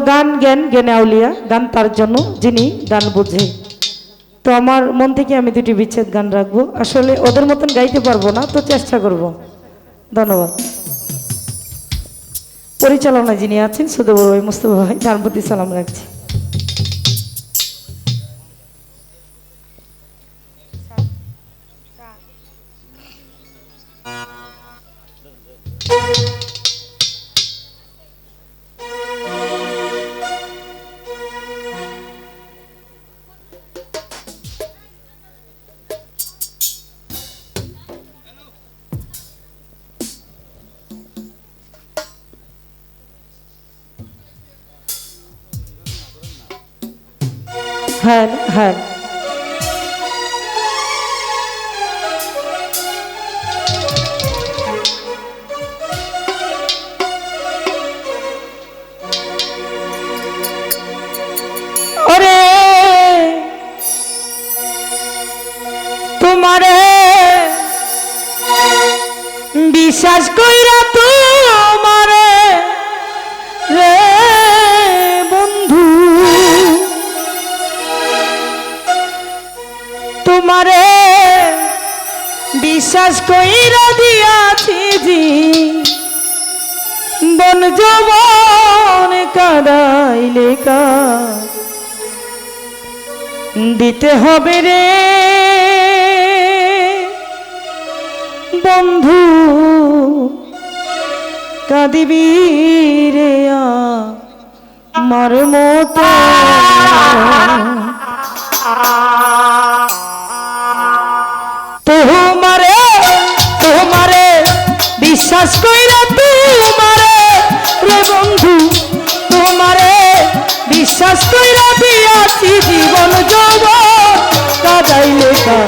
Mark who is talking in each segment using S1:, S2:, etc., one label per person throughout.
S1: গান জ্ঞান জ্ঞানে আউলিয়া, গান তার জন্য যিনি গান বোঝে। তো আমার মন থেকে আমি দুটি বিচ্ছেদ গান রাখবো, আসলে ওদের মতন গাইতে পারবো না, তো চেষ্টা করব। ধন্যবাদ। পরিচালনায় যিনি আছেন সুদে বড় ভাই মুস্তফা ভাই, তার প্রতি সালাম রাখছি। হ্যাঁ হ্যাঁ, ওরে তোমারে বিশ্বাস কইরা তোমারে রে বন্ধু, তোমারে বিশ্বাস কইরা দিয়াছি জি বন জবন কাদাইলে কা দিতে হবে রে বন্ধু, কাঁদিবি রে আমার মতো। তোমারে তোমারে বিশ্বাস কইরা তোমারে রে বন্ধু, তোমারে বিশ্বাস কইরা দিয়াছি জীবন যৌবন কাদাইলে কা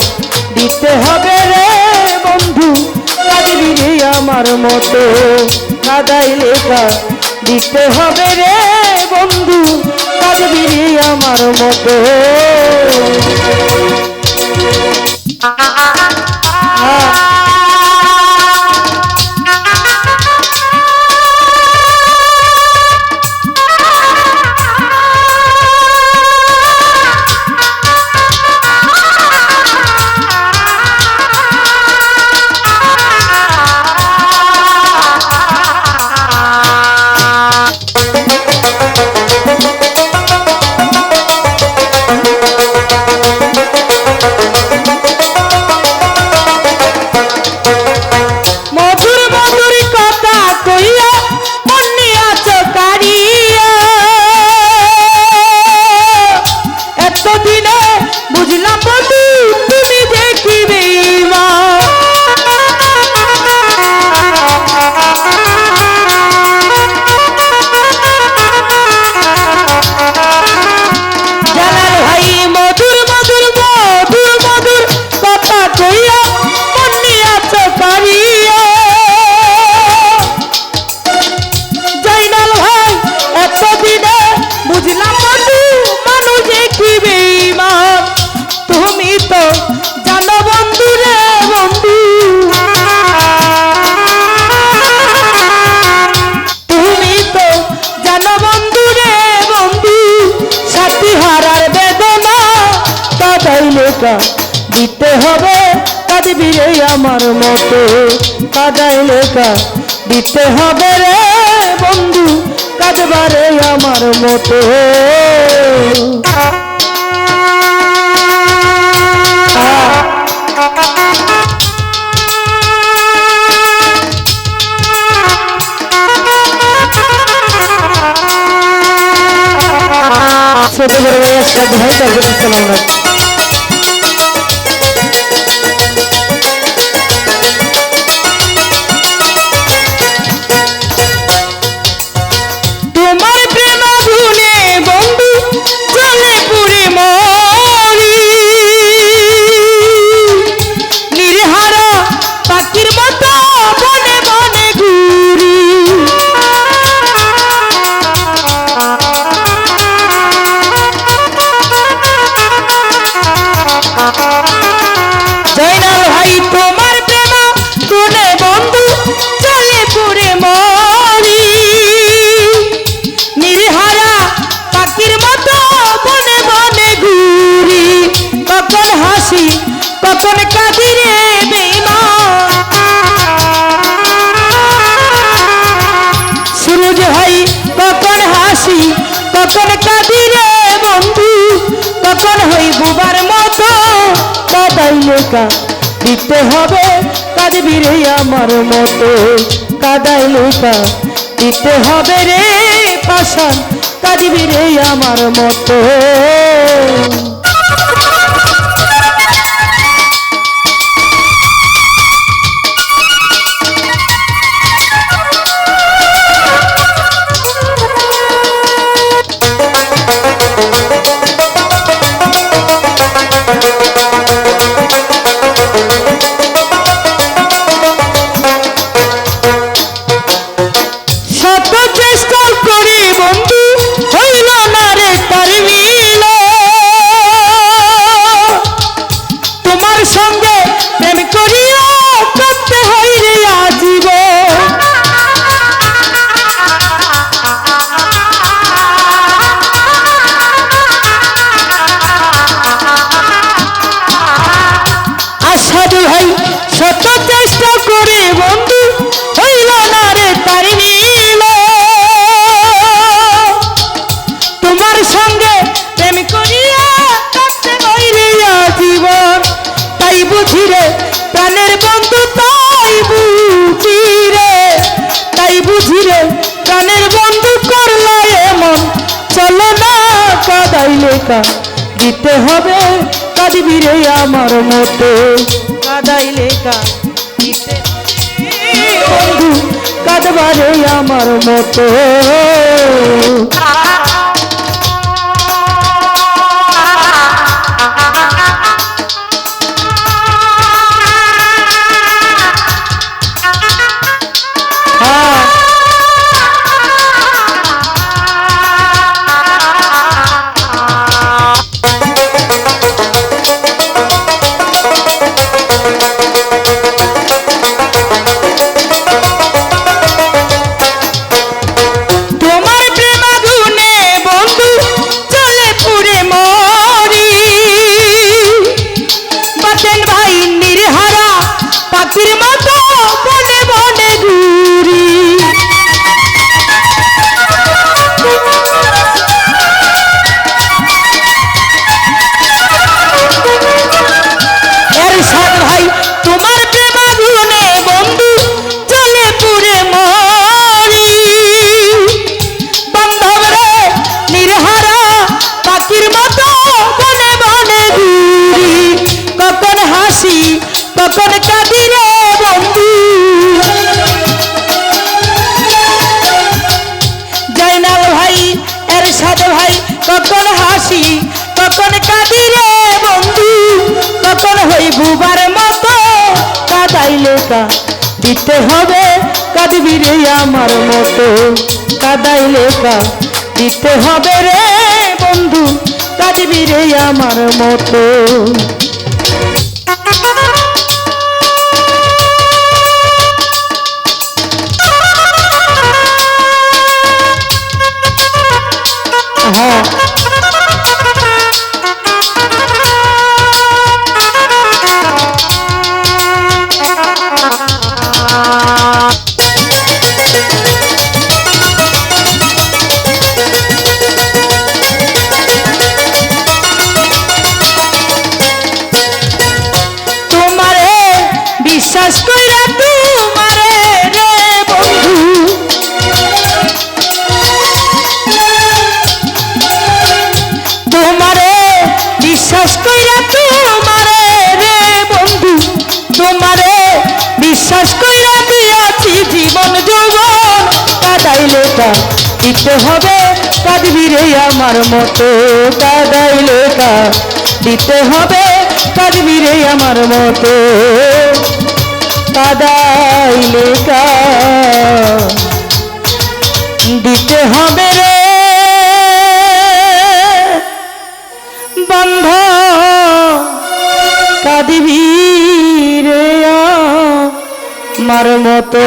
S1: দিতে হবে রে বন্ধু, কাঁদিবি রে আমার মতো, কাদাইলে কা দিতে হবে রে বন্ধু, কাঁদিবি রে আমার মতো। দিতে হবে কাঁদিবি রে আমার মতো, কাঁদাইলে কা দিতে হবে রে বন্ধু, কাঁদবারে আমার মতো। ছোট বড় ভাই একটা ভাই, তার প্রতি সালাম রাখছি। ভাই কখন হাসি কখন কাঁদি রে বন্ধু, কখন হই বুবার মতো কাঁদাইলে দিতে হবে, কাঁদবি রে আমার মতো কাঁদাইলে দিতে হবে রে পাশান, কাঁদবি রে আমার মতো। শত চেষ্টা করে বন্ধু হইল না রে তার মিল, তোমার সঙ্গে প্রেম করিয়া কাটতে হইলে জীবন, তাই বুঝি রে প্রাণের বন্ধু, তাই বুঝি রে, তাই বুঝি রে প্রাণের বন্ধু করলা এমন, চলো না কাঁদাইলে দিতে হবে, কাঁদবি রে আমার মতো কাঁদাইলে দিতে বন্ধু, কাঁদবারে আমার মতো। কখন কাঁদি রে বন্ধু, জয়নাল ভাই এরশাদ ভাই কখন হাসি কখন কাঁদি রে বন্ধু, কখন হই বুবার মতো কাঁদাইলে দিতে হবে, কাঁদবি রে আমার মতো কাঁদাইলে দিতে হবে রে বন্ধু, কাঁদবি রে আমার মতো। বিশ্বাস কইরা তোমারে রে বন্ধু, তোমারে বিশ্বাস কইরা তোমারে রে বন্ধু, তোমারে বিশ্বাস কইরা দিয়াছি জীবন যৌবন, কাঁদাইলে দিতে হবে, কাঁদবি রে আমার মতো কাঁদাইলে দিতে হবে, কাঁদবি রে আমার মতো কাঁদাইলে দিতে হবে রে বন্ধ, কাঁদবি রে আমার মতো।